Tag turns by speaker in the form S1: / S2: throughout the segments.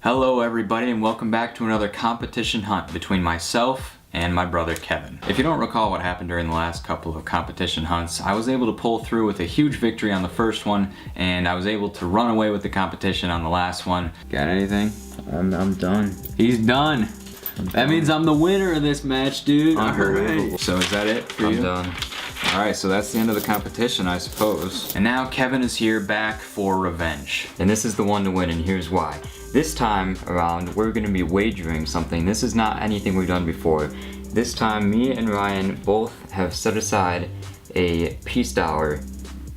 S1: Hello everybody and welcome back to another competition hunt between myself and my brother Kevin. If you don't recall what happened during the last couple of competition hunts, I was able to pull through with a huge victory on the first one and I was able to run away with the competition on the last one. Got anything?
S2: I'm done.
S1: He's done. That means I'm the winner of this match, dude. Alright. So is that it for you?
S2: I'm done.
S1: Alright, so that's the end of the competition, I suppose. And now Kevin is here back for revenge.
S2: And this is the one to win, and here's why. This time around, we're gonna be wagering something. This is not anything we've done before. This time, me and Ryan both have set aside a peace dollar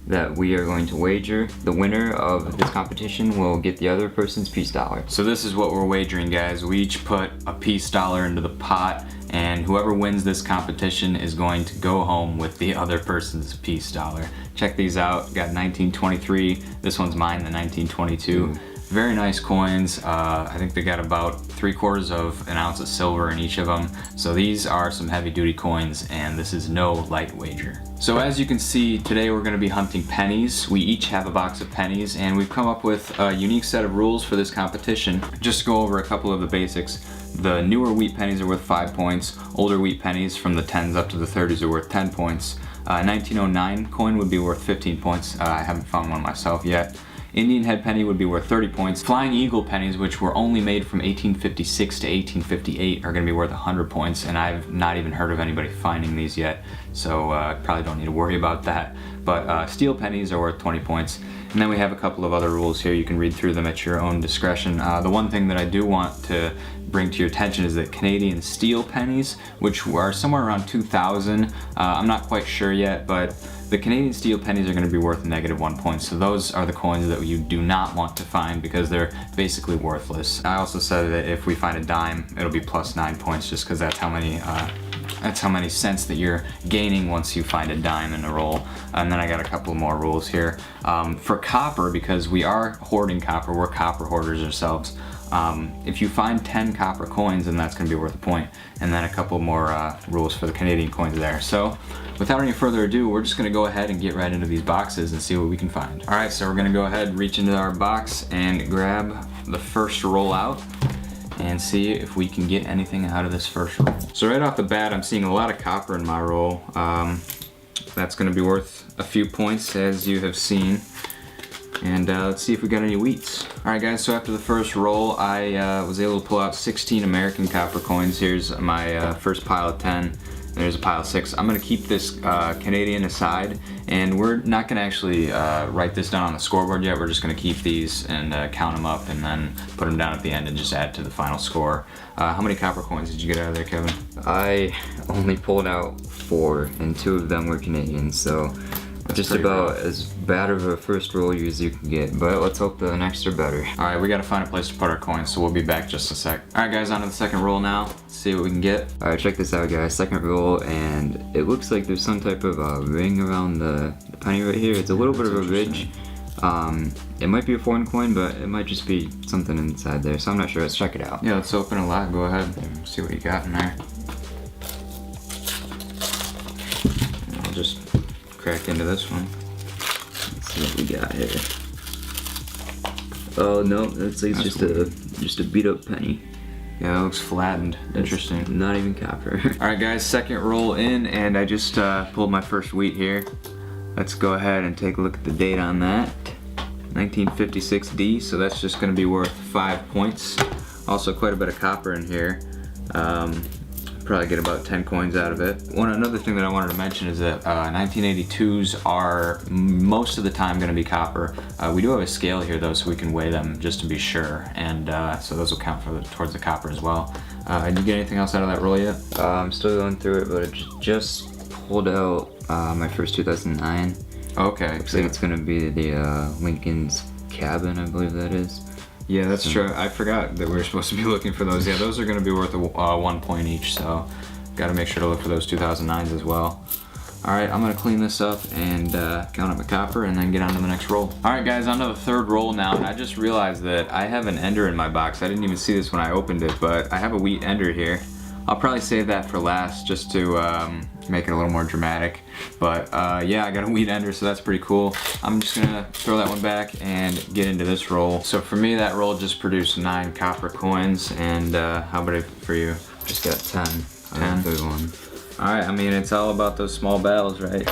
S2: that we are going to wager. The winner of this competition will get the other person's peace dollar.
S1: So this is what we're wagering, guys. We each put a peace dollar into the pot, and whoever wins this competition is going to go home with the other person's peace dollar. Check these out. Got 1923. This one's mine, the 1922. Very nice coins. I think they got about 3/4 of an ounce of silver in each of them. So these are some heavy duty coins and this is no light wager. So as you can see, today we're gonna be hunting pennies. We each have a box of pennies and we've come up with a unique set of rules for this competition. Just to go over a couple of the basics. The newer wheat pennies are worth 5 points. Older wheat pennies from the 10s up to the 30s are worth 10 points. 1909 coin would be worth 15 points. I haven't found one myself yet. Indian head penny would be worth 30 points. Flying eagle pennies, which were only made from 1856 to 1858, are gonna be worth 100 points, and I've not even heard of anybody finding these yet, so probably don't need to worry about that. But steel pennies are worth 20 points. And then we have a couple of other rules here. You can read through them at your own discretion. The one thing that I do want to bring to your attention is that Canadian steel pennies, which are somewhere around 2,000, I'm not quite sure yet, but the Canadian steel pennies are going to be worth -1 point, so those are the coins that you do not want to find because they're basically worthless. I also said that if we find a dime, it'll be +9 points just because that's how many cents that you're gaining once you find a dime in a roll. And then I got a couple more rules here. For copper, because we are hoarding copper, we're copper hoarders ourselves. If you find 10 copper coins, then that's going to be worth a point. And then a couple more rules for the Canadian coins there. So without any further ado, we're just going to go ahead and get right into these boxes and see what we can find. Alright, so we're going to go ahead and reach into our box and grab the first roll out and see if we can get anything out of this first roll. So right off the bat, I'm seeing a lot of copper in my roll. That's going to be worth a few points, as you have seen. And let's see if we got any wheats. Alright guys, so after the first roll, I was able to pull out 16 American copper coins. Here's my first pile of 10. There's a pile of 6. I'm gonna keep this Canadian aside, and we're not gonna actually write this down on the scoreboard yet. We're just gonna keep these and count them up and then put them down at the end and just add to the final score. How many copper coins did you get out of there, Kevin?
S2: I only pulled out 4, and 2 of them were Canadian, so that's just about rough. As bad of a first roll as you can get, but let's hope the next are better.
S1: Alright, we gotta find a place to put our coins, so we'll be back just a sec. Alright guys, on to the second roll now. Let's see what we can get.
S2: Alright, check this out guys, second roll, and it looks like there's some type of ring around the penny right here. It's a little bit of a ridge. It might be a foreign coin, but it might just be something inside there, so I'm not sure. Let's check it out.
S1: Yeah, let's open a lot. Go ahead, see what you got in there. I'll just crack into this one.
S2: Let's see what we got here. Oh no, that's like just a beat up penny.
S1: Yeah, it looks flattened. Interesting.
S2: Not even copper.
S1: Alright guys, second roll in, and I just pulled my first wheat here. Let's go ahead and take a look at the date on that. 1956D, so that's just going to be worth 5 points. Also quite a bit of copper in here. Probably get about 10 coins out of it. Another thing that I wanted to mention is that 1982s are most of the time going to be copper. We do have a scale here though, so we can weigh them just to be sure, and so those will count towards the copper as well. Did you get anything else out of that roll yet?
S2: I'm still going through it, but I just pulled out my first 2009.
S1: Okay.
S2: Looks like it's going to be the Lincoln's Cabin, I believe that is.
S1: Yeah, that's true. I forgot that we were supposed to be looking for those. Yeah, those are going to be worth 1 point each, so got to make sure to look for those 2009s as well. Alright, I'm going to clean this up and count up my copper and then get on to the next roll. Alright guys, on to the third roll now, and I just realized that I have an ender in my box. I didn't even see this when I opened it, but I have a wheat ender here. I'll probably save that for last just to make it a little more dramatic. But yeah, I got a wheat ender, so that's pretty cool. I'm just gonna throw that one back and get into this roll. So for me, that roll just produced 9 copper coins, and how about it for you?
S2: Just got 10.
S1: 10.
S2: Third one.
S1: Alright, I mean, it's all about those small battles, right?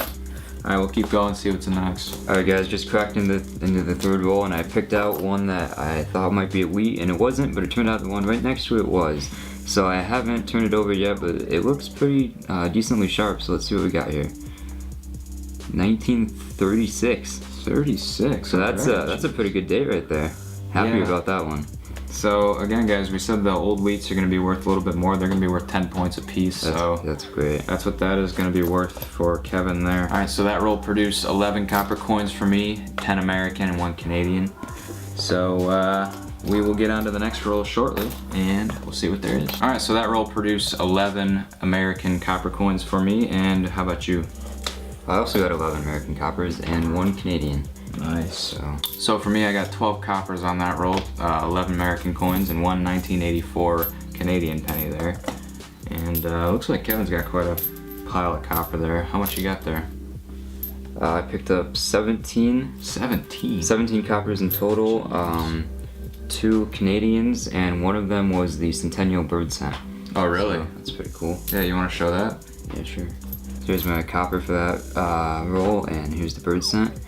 S1: Alright, we'll keep going, see what's in the next.
S2: Alright guys, just cracked into the third roll, and I picked out one that I thought might be a wheat, and it wasn't, but it turned out the one right next to it was. So I haven't turned it over yet, but it looks pretty decently sharp, so let's see what we got here. 1936.
S1: 36.
S2: So that's a pretty good date right there. Happy about that one.
S1: So again, guys, we said the old wheats are going to be worth a little bit more. They're going to be worth 10 points apiece.
S2: That's great.
S1: That's what that is going to be worth for Kevin there. All right, so that roll produced 11 copper coins for me, 10 American and 1 Canadian. So we will get on to the next roll shortly, and we'll see what there is. All right, so that roll produced 11 American copper coins for me, and how about you?
S2: I also got 11 American coppers and 1 Canadian.
S1: Nice. So for me, I got 12 coppers on that roll, 11 American coins, and 1 1984 Canadian penny there. And looks like Kevin's got quite a pile of copper there. How much you got there?
S2: I picked up 17.
S1: 17?
S2: 17 coppers in total, 2 Canadians, and one of them was the Centennial bird scent.
S1: Oh, really?
S2: So that's pretty cool.
S1: Yeah, you want to show that?
S2: Yeah, sure. So here's my copper for that roll, and here's the bird scent.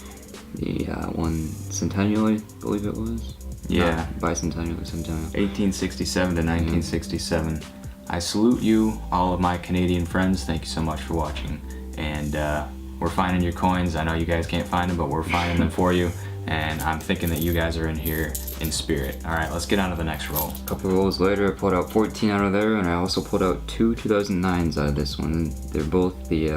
S2: The one Centennial, I believe it was.
S1: Yeah.
S2: Bicentennial or Centennial.
S1: 1867 to 1967. I salute you, all of my Canadian friends. Thank you so much for watching. And we're finding your coins. I know you guys can't find them, but we're finding them for you. And I'm thinking that you guys are in here in spirit. All right, let's get on to the next roll.
S2: A couple rolls later, I pulled out 14 out of there, and I also pulled out 2 2009s out of this one. They're both the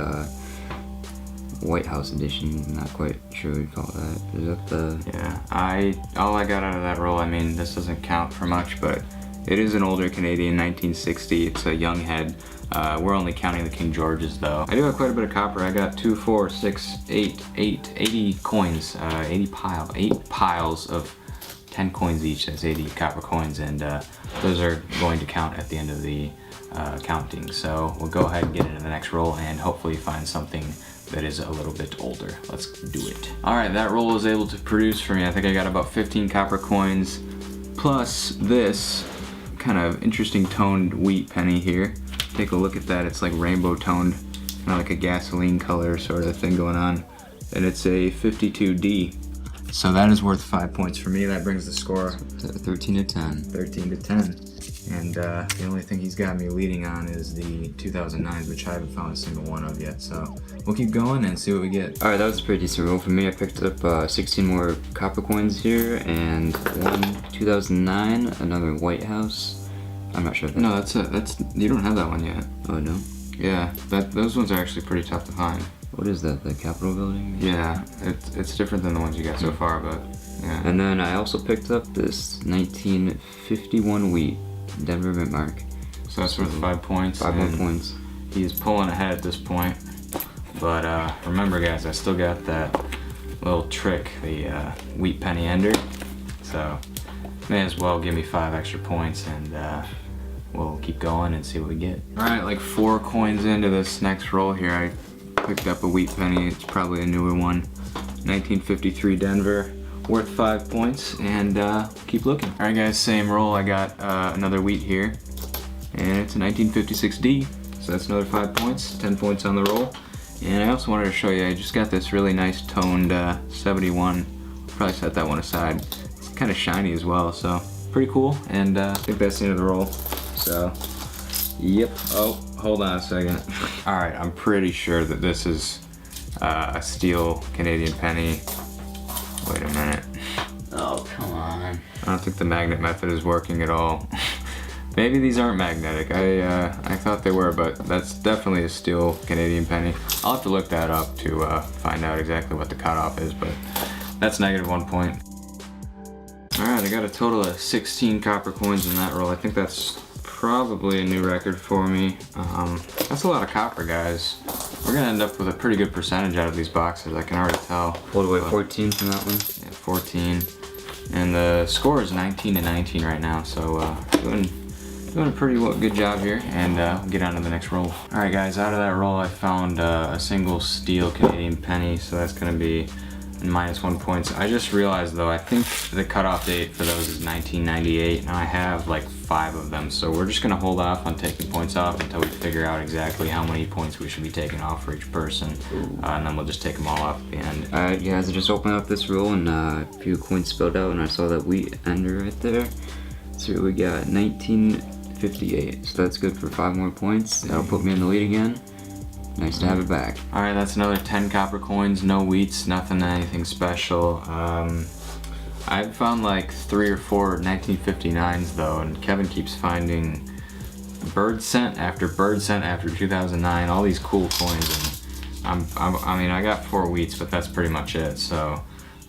S2: White House edition. I'm not quite sure what you call that. Is that the...
S1: Yeah, all I got out of that roll, I mean, this doesn't count for much, but it is an older Canadian, 1960. It's a young head. We're only counting the King Georges though. I do have quite a bit of copper. I got 2, 4, 6, 8, 80 coins, 8 piles of 10 coins each. That's 80 copper coins, and those are going to count at the end of the counting. So we'll go ahead and get into the next roll and hopefully find something that is a little bit older. Let's do it. All right, that roll was able to produce for me, I think I got about 15 copper coins, plus this kind of interesting toned wheat penny here. Take a look at that. It's like rainbow toned, kind of like a gasoline color sort of thing going on. And it's a 52D. So that is worth 5 points for me. That brings the score
S2: 13 to 10.
S1: 13 to 10. And the only thing he's got me leading on is the 2009s, which I haven't found a single one of yet. So we'll keep going and see what we get.
S2: Alright, that was a pretty decent roll for me. I picked up 16 more copper coins here, and 1 2009, another White House. I'm not sure if
S1: No, that's you don't have that one yet.
S2: Oh, no?
S1: Yeah, those ones are actually pretty tough to find.
S2: What is that, the Capitol building?
S1: Yeah, it's different than the ones you got so far, but yeah.
S2: And then I also picked up this 1951 wheat, Denver Mint Mark.
S1: So that's worth 5 points.
S2: 5 more points.
S1: He's pulling ahead at this point. But remember guys, I still got that little trick, the wheat penny ender. So may as well give me 5 extra points, and we'll keep going and see what we get. Alright, like 4 coins into this next roll here, I picked up a wheat penny. It's probably a newer one. 1953 Denver, worth 5 points, and keep looking. Alright guys, same roll. I got another wheat here, and it's a 1956D, so that's another 5 points, 10 points on the roll. And I also wanted to show you, I just got this really nice toned 71. Probably set that one aside. It's kind of shiny as well, so pretty cool, and I think that's the end of the roll. So, yep. Oh, hold on a second. Alright, I'm pretty sure that this is a steel Canadian penny. Wait a minute.
S2: Oh, come on.
S1: I don't think the magnet method is working at all. Maybe these aren't magnetic. I thought they were, but that's definitely a steel Canadian penny. I'll have to look that up to find out exactly what the cutoff is, but that's -1 point. Alright, I got a total of 16 copper coins in that roll. I think that's probably a new record for me. That's a lot of copper, guys. We're gonna end up with a pretty good percentage out of these boxes, I can already tell.
S2: Pulled away 14 from that one.
S1: Yeah, 14. And the score is 19 to 19 right now, so doing a pretty good job here, and we'll get on to the next roll. Alright guys, out of that roll I found a single steel Canadian penny, so that's going to be -1 points. I just realized though, I think the cutoff date for those is 1998, and I have like 5 of them, so we're just going to hold off on taking points off until we figure out exactly how many points we should be taking off for each person, and then we'll just take them all off at the end.
S2: Alright guys, I just opened up this roll and a few coins spilled out, and I saw that wheat ender right there. So we got 1958, so that's good for 5 more points. That'll put me in the lead again. Nice to have it back.
S1: Alright, that's another 10 copper coins, no wheats, nothing anything special. I've found like 3 or 4 1959s though, and Kevin keeps finding bird scent after 2009, all these cool coins, and I mean I got 4 wheats, but that's pretty much it, so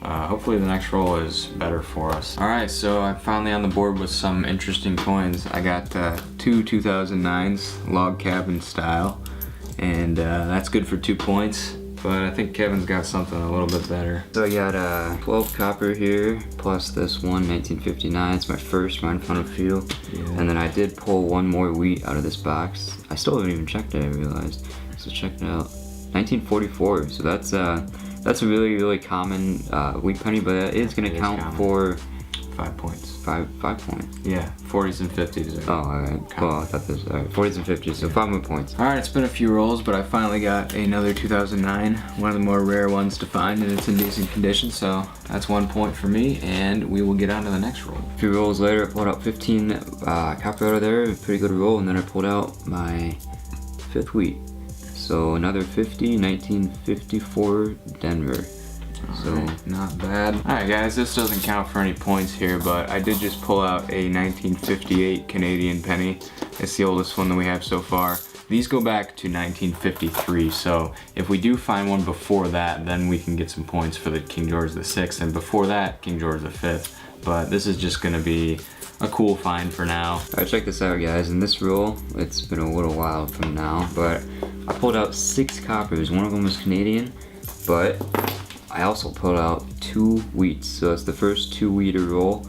S1: hopefully the next roll is better for us. Alright, so I'm finally on the board with some interesting coins. I got 2 2009s, log cabin style, and that's good for 2 points, but I think Kevin's got something a little bit better.
S2: So I got 12 copper here, plus this one 1959. It's my first mine found a few. Yeah. And then I did pull 1 more wheat out of this box. I still haven't even checked it, I realized. So check it out. 1944, so that's a really common wheat penny, but it is gonna count for
S1: 5 points.
S2: 5 points.
S1: Yeah, 40s and 50s.
S2: Oh, alright. Well, I thought this. Alright, 40s and 50s, so 5 more points.
S1: Alright, it's been a few rolls, but I finally got another 2009, one of the more rare ones to find, and it's in decent condition, so that's 1 point for me, and we will get on to the next roll.
S2: A few rolls later, I pulled out 15 copper out of there, a pretty good roll, and then I pulled out my 5th wheat. So another 50, 1954 Denver. So
S1: not bad. Alright guys, this doesn't count for any points here, but I did just pull out a 1958 Canadian penny. It's the oldest one that we have so far. These go back to 1953, so if we do find one before that, then we can get some points for the King George VI, and before that, King George V. But this is just gonna be a cool find for now.
S2: Alright, check this out guys. In this roll, it's been a little while from now, but I pulled out 6 coppers. One of them was Canadian, but I also pulled out 2 wheats, so that's the first 2 wheater roll.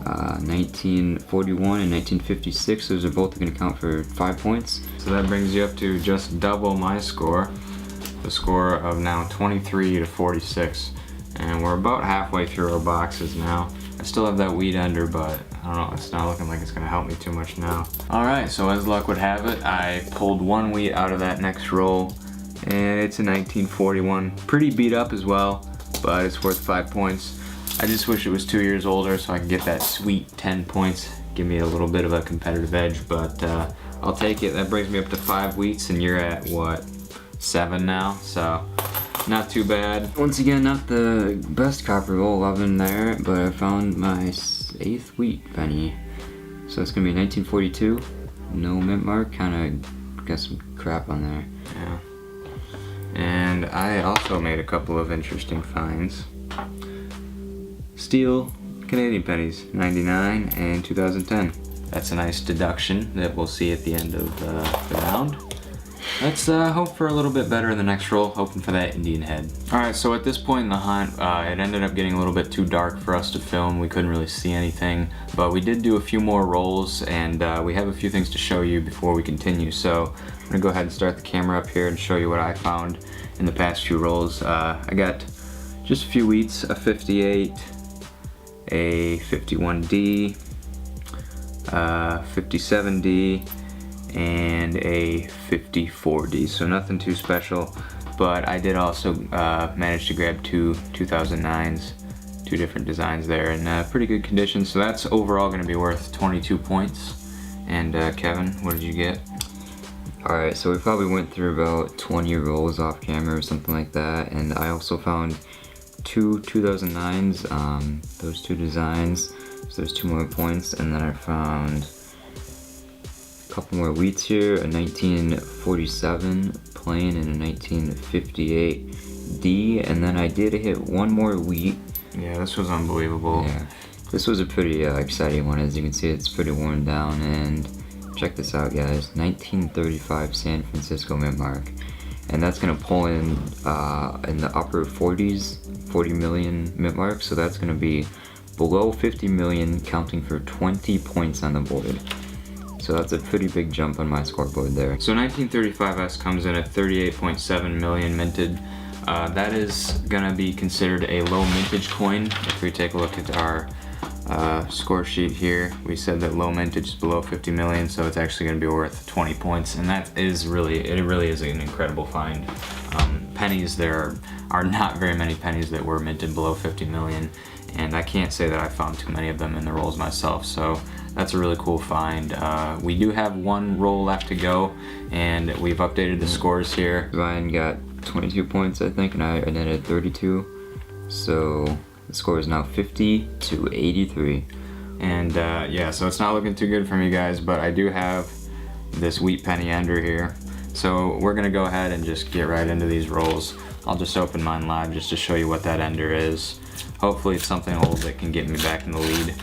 S2: 1941 and 1956, those are both going to count for 5 points.
S1: So that brings you up to just double my score, the score of now 23 to 46. And we're about halfway through our boxes now. I still have that wheat ender, but I don't know, it's not looking like it's going to help me too much now. Alright, so as luck would have it, I pulled 1 wheat out of that next roll, and it's a 1941. Pretty beat up as well, but it's worth 5 points. I just wish it was 2 years older so I can get that sweet 10 points, give me a little bit of a competitive edge, but I'll take it. That brings me up to 5 wheats, and you're at what, 7 now, so not too bad.
S2: Once again, not the best copper roll, 11 there, but I found my 8th wheat penny. So it's gonna be 1942, no mint mark, kinda got some crap on there.
S1: Yeah. And I also made a couple of interesting finds. Steel Canadian pennies, 99 and 2010. That's a nice deduction that we'll see at the end of the round. Let's hope for a little bit better in the next roll, hoping for that Indian head. Alright, so at this point in the hunt, it ended up getting a little bit too dark for us to film. We couldn't really see anything, but we did do a few more rolls, and we have a few things to show you before we continue. So I'm gonna go ahead and start the camera up here and show you what I found in the past few rolls. I got just a few wheats, a 58, a 51D, 57D, and a 54D, so nothing too special, but I did also manage to grab 2 2009s, 2 different designs there in pretty good condition, so that's overall going to be worth 22 points. And Kevin, what did you get?
S2: Alright, so we probably went through about 20 rolls off camera or something like that, and I also found 2 2009s, those 2 designs, so there's 2 more points, and then I found couple more wheats here, a 1947 plain and a 1958 D, and then I did hit 1 more wheat.
S1: Yeah, this was unbelievable.
S2: Yeah, this was a pretty exciting one. As you can see, it's pretty worn down, and check this out guys, 1935 San Francisco mint mark, and that's gonna pull in the upper 40s, 40 million mint mark, so that's gonna be below 50 million, counting for 20 points on the board. So that's a pretty big jump on my scoreboard there.
S1: So 1935S comes in at 38.7 million minted. That is gonna be considered a low mintage coin. If we take a look at our score sheet here, we said that low mintage is below 50 million, so it's actually gonna be worth 20 points, and that is really, it really is an incredible find. Pennies, there are not very many pennies that were minted below 50 million, and I can't say that I found too many of them in the rolls myself, so that's a really cool find. We do have one roll left to go, and we've updated the scores here.
S2: Ryan got 22 points, I think, and I netted 32. So the score is now 50 to 83.
S1: And yeah, so it's not looking too good for me, guys, but I do have this wheat penny ender here. So we're gonna go ahead and just get right into these rolls. I'll just open mine live just to show you what that ender is. Hopefully it's something old that can get me back in the lead.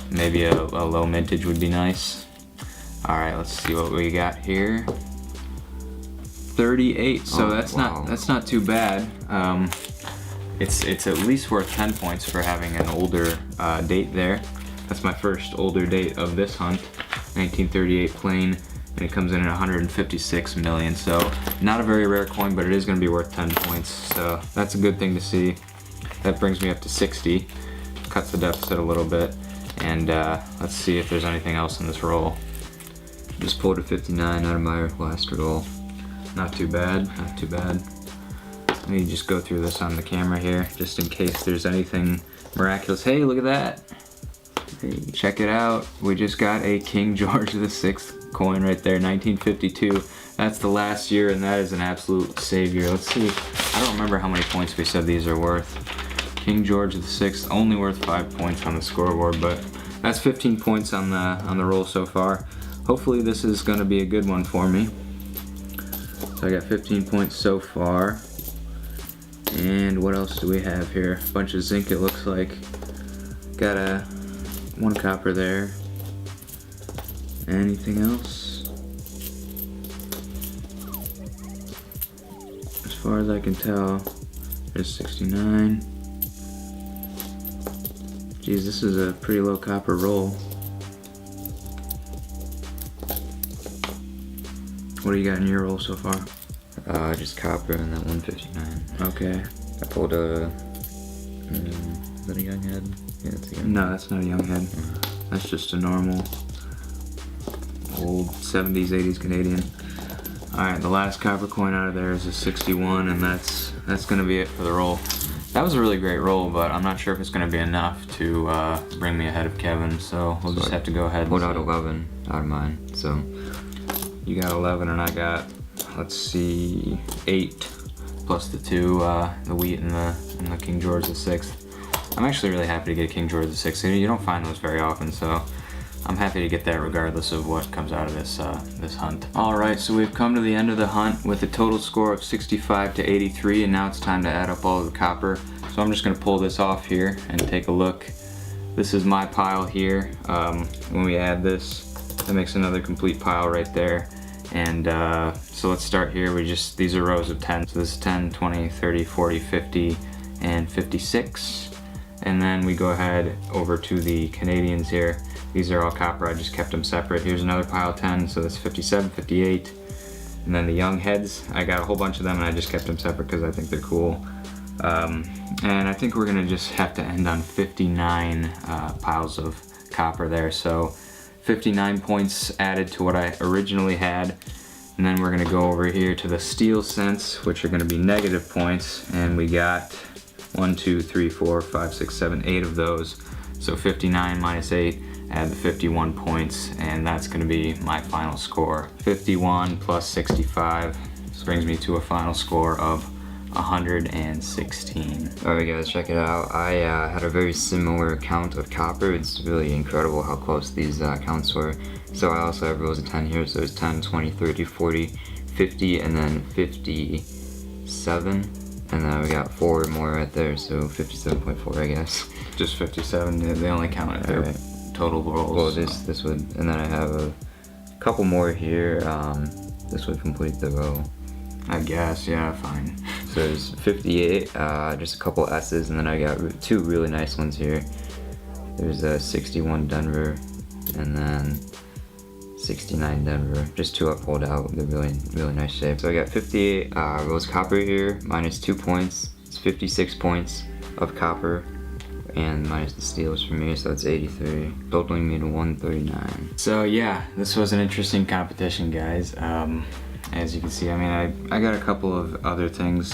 S1: Maybe a low mintage would be nice. All right, let's see what we got here. 38, so that's not too bad. It's at least worth 10 points for having an older date there. That's my first older date of this hunt, 1938 plain, and it comes in at 156 million. So not a very rare coin, but it is going to be worth 10 points. So that's a good thing to see. That brings me up to 60, cuts the deficit a little bit, and let's see if there's anything else in this roll.
S2: Just pulled a 59 out of my last roll.
S1: Not too bad, not too bad. Let me just go through this on the camera here, just in case there's anything miraculous. Hey, look at that. Hey, check it out. We just got a King George VI coin right there, 1952. That's the last year, and that is an absolute savior. Let's see. I don't remember how many points we said these are worth. King George VI, only worth 5 points on the scoreboard, but that's 15 points on the roll so far. Hopefully this is going to be a good one for me. So I got 15 points so far. And what else do we have here? A bunch of zinc, it looks like. Got one copper there. Anything else? As far as I can tell, there's 69. Geez, this is a pretty low copper roll. What do you got in your roll so far?
S2: Just copper and that 159.
S1: Okay.
S2: I pulled a, is that a young head? Yeah, that's a young head.
S1: No, that's not a young head. That's just a normal old 70s, 80s Canadian. Alright, the last copper coin out of there is a 61, and that's gonna be it for the roll. That was a really great roll, but I'm not sure if it's gonna be enough to bring me ahead of Kevin, so we'll just have to go ahead and
S2: pulled out 11 out of mine, so.
S1: You got 11 and I got, let's see, 8 plus the 2, the wheat and the King George VI. I'm actually really happy to get a King George VI. You don't find those very often, so I'm happy to get that regardless of what comes out of this this hunt. Alright, so we've come to the end of the hunt with a total score of 65 to 83, and now it's time to add up all of the copper. So I'm just going to pull this off here and take a look. This is my pile here. When we add this, that makes another complete pile right there. And so let's start here. These are rows of 10. So this is 10, 20, 30, 40, 50, and 56. And then we go ahead over to the Canadians here. These are all copper, I just kept them separate. Here's another pile 10, so that's 57, 58. And then the young heads, I got a whole bunch of them and I just kept them separate because I think they're cool. And I think we're gonna just have to end on 59 piles of copper there. So 59 points added to what I originally had. And then we're gonna go over here to the steel cents, which are gonna be negative points. And we got 1, 2, 3, 4, 5, 6, 7, 8 of those. So 59 minus 8, add the 51 points, and that's gonna be my final score. 51 plus 65, this brings me to a final score of 116.
S2: Alright guys, check it out. I had a very similar count of copper. It's really incredible how close these counts were. So I also have rows of 10 here, so it's 10, 20, 30, 40, 50, and then 57. And then we got 4 more right there, so 57.4 I guess.
S1: Just 57, they only count it their total rolls.
S2: Well, this would, and then I have a couple more here. This would complete the row.
S1: I guess, yeah, fine.
S2: So there's 58, just a couple S's, and then I got 2 really nice ones here. There's a 61 Denver, and then 69 Denver, just to uphold out. They're really nice shape. So I got 58 rose copper here, minus 2 points. It's 56 points of copper, and minus the steals for me, so it's 83, totaling me to 139.
S1: So yeah, this was an interesting competition, guys. As you can see, I mean, I got a couple of other things,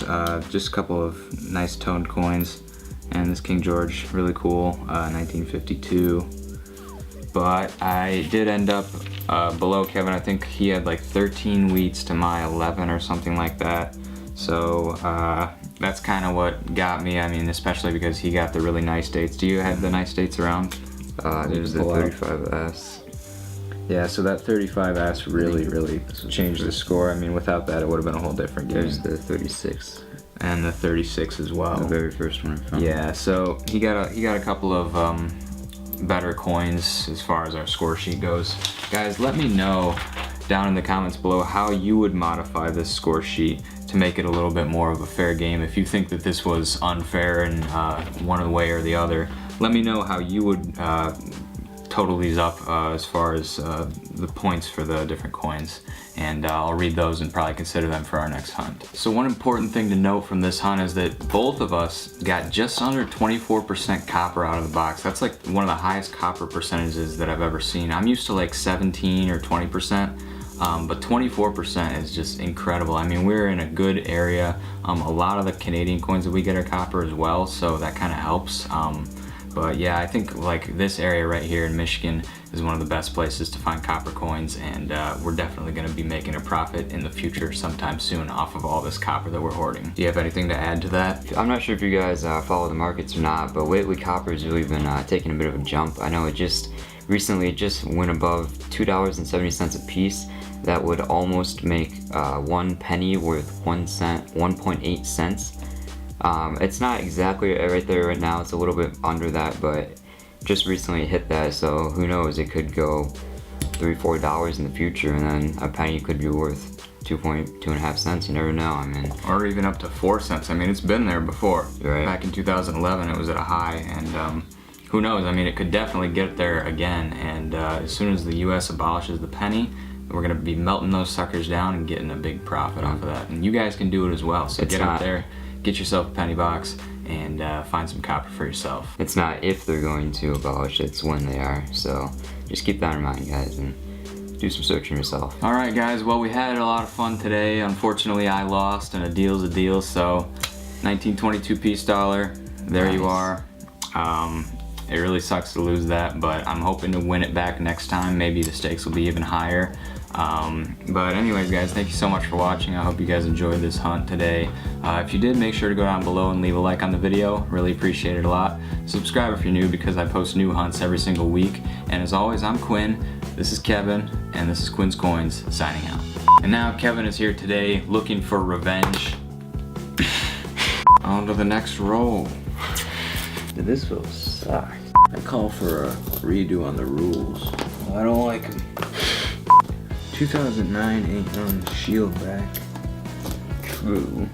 S1: just a couple of nice toned coins, and this King George, really cool, 1952. But I did end up below Kevin. I think he had like 13 wheats to my 11 or something like that. So that's kind of what got me. I mean, especially because he got the really nice dates. Do you have the nice dates around?
S2: There's the 35S.
S1: Yeah, so that 35S really changed the score. I mean, without that, it would have been a whole different game.
S2: There's the 36.
S1: And the 36 as well.
S2: The very first one I found.
S1: Yeah, so he got a couple of better coins as far as our score sheet goes. Guys, let me know down in the comments below how you would modify this score sheet to make it a little bit more of a fair game. If you think that this was unfair in one way or the other, let me know how you would total these up as far as the points for the different coins, and I'll read those and probably consider them for our next hunt. So one important thing to note from this hunt is that both of us got just under 24% copper out of the box. That's like one of the highest copper percentages that I've ever seen. I'm used to like 17 or 20%. But 24% is just incredible. I mean, we're in a good area. A lot of the Canadian coins that we get are copper as well, so that kind of helps. But yeah, I think like this area right here in Michigan is one of the best places to find copper coins, and we're definitely going to be making a profit in the future sometime soon off of all this copper that we're hoarding. Do you have anything to add to that?
S2: I'm not sure if you guys follow the markets or not, but lately copper has really been taking a bit of a jump. I know it just recently went above $2.70 a piece. That would almost make 1 penny worth 1 cent, 1.8 cents. It's not exactly right there right now, it's a little bit under that, but just recently hit that, so who knows, it could go $3-4 in the future, and then a penny could be worth 2.5 cents, you never know. I mean,
S1: or even up to 4 cents. I mean, it's been there before.
S2: Right.
S1: Back in 2011 it was at a high, and who knows, I mean, it could definitely get there again, and as soon as the US abolishes the penny, we're gonna be melting those suckers down and getting a big profit off of that. And you guys can do it as well. So get out there, get yourself a penny box, and find some copper for yourself.
S2: It's not if they're going to abolish it, it's when they are. So just keep that in mind, guys, and do some searching yourself.
S1: All right, guys. Well, we had a lot of fun today. Unfortunately, I lost, and a deal's a deal. So 1922 peace dollar. There you are. It really sucks to lose that, but I'm hoping to win it back next time. Maybe the stakes will be even higher. But anyways, guys, thank you so much for watching. I hope you guys enjoyed this hunt today. If you did, make sure to go down below and leave a like on the video. Really appreciate it a lot. Subscribe if you're new, because I post new hunts every single week. And as always, I'm Quinn, this is Kevin, and this is Quin's Coins, signing out. And now Kevin is here today looking for revenge. On to the next roll.
S3: This will suck. I call for a redo on the rules. I don't like them. 2009 ain't on the shield back.
S2: True.